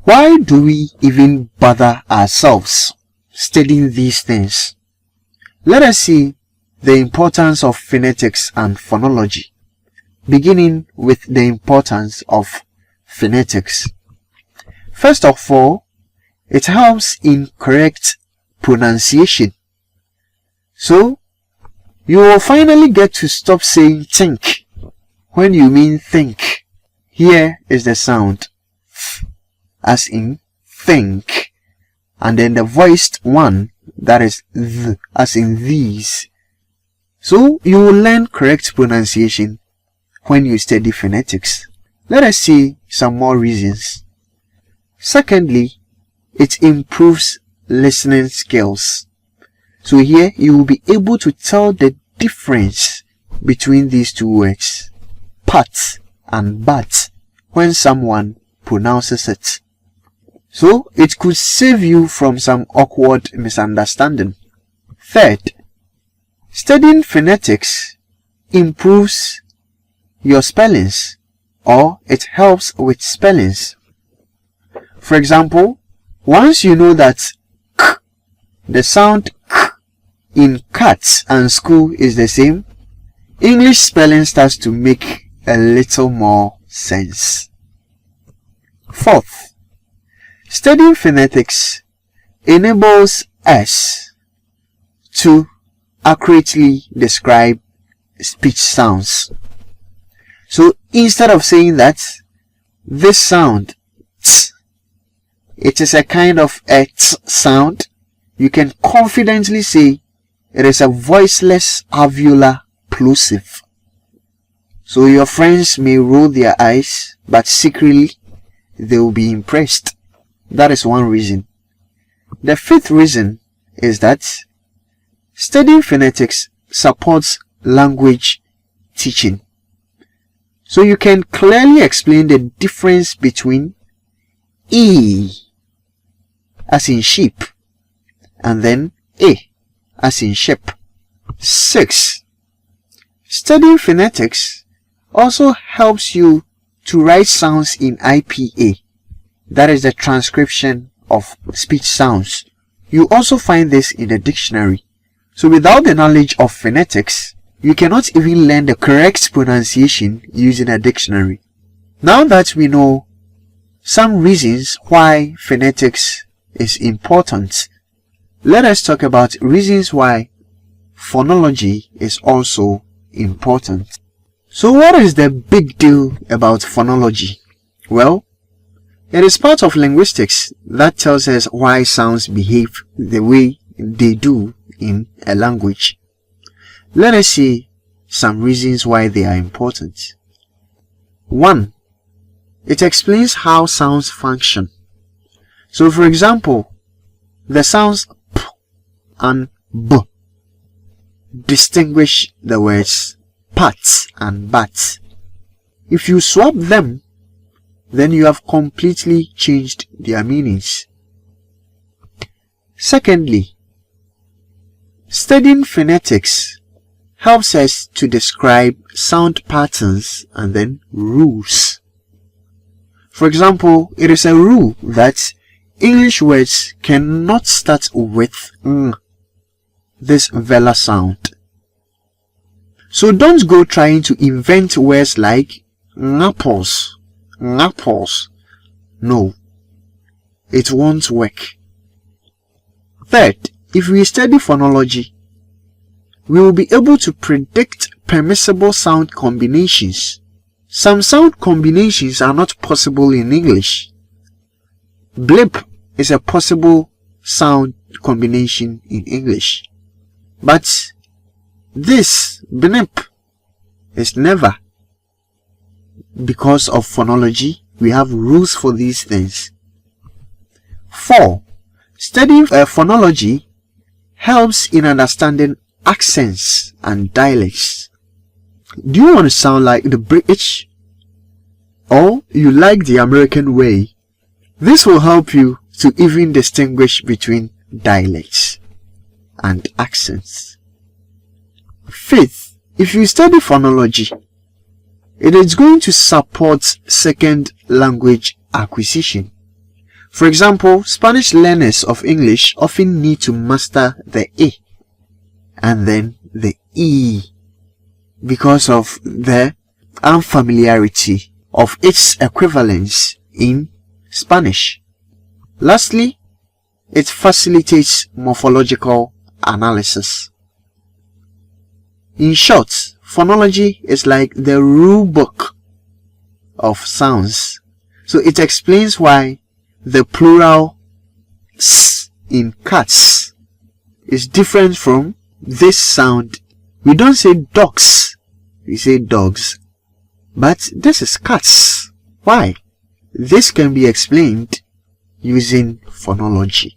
Why do we even bother ourselves studying these things? Let us see the importance of phonetics and phonology, beginning with the importance of phonetics. First of all, it helps in correct pronunciation. So, you will finally get to stop saying think when you mean think. Here is the sound f, as in think, and then the voiced one, that is th, as in these. So you will learn correct pronunciation when you study phonetics. Let us see some more reasons. Secondly, it improves listening skills. So here you will be able to tell the difference between these two words, pat and bat, when someone pronounces it. So it could save you from some awkward misunderstanding. Third, studying phonetics improves your spellings, or it helps with spellings. For example, once you know that k, the sound k in cat and school is the same, English spelling starts to make a little more sense. Fourth, studying phonetics enables us to accurately describe speech sounds. So instead of saying that this sound t, it is a kind of a t sound, you can confidently say it is a voiceless alveolar plosive. So your friends may roll their eyes, but secretly they will be impressed. That is one reason. The fifth reason is that studying phonetics supports language teaching. So you can clearly explain the difference between E, as in sheep, and then A, as in ship. 6. Studying phonetics also helps you to write sounds in IPA, that is the transcription of speech sounds. You also find this in the dictionary. So without the knowledge of phonetics, you cannot even learn the correct pronunciation using a dictionary. Now that we know some reasons why phonetics is important, let us talk about reasons why phonology is also important. So what is the big deal about phonology? Well, it is part of linguistics that tells us why sounds behave the way they do in a language. Let us see some reasons why they are important. 1. It explains how sounds function. So for example, the sounds p and b distinguish the words pat and bat. If you swap them, then you have completely changed their meanings. Secondly, studying phonetics helps us to describe sound patterns and then rules. For example, it is a rule that English words cannot start with ng, this velar sound. So don't go trying to invent words like apples. No, it won't work. Third, if we study phonology, we will be able to predict permissible sound combinations. Some sound combinations are not possible in English. Blip is a possible sound combination in English, but this blip is never. Because of phonology, we have rules for these things. 4. Studying phonology helps in understanding accents and dialects. Do you want to sound like the British? Or you like the American way? This will help you to even distinguish between dialects and accents. 5th, if you study phonology, it is going to support second language acquisition. For example, Spanish learners of English often need to master the A and then the E because of the unfamiliarity of its equivalence in Spanish. Lastly, it facilitates morphological analysis. In short, phonology is like the rule book of sounds. So it explains why the plural s in cats is different from this sound. We don't say dogs, we say dogs. But this is cats. Why? This can be explained using phonology.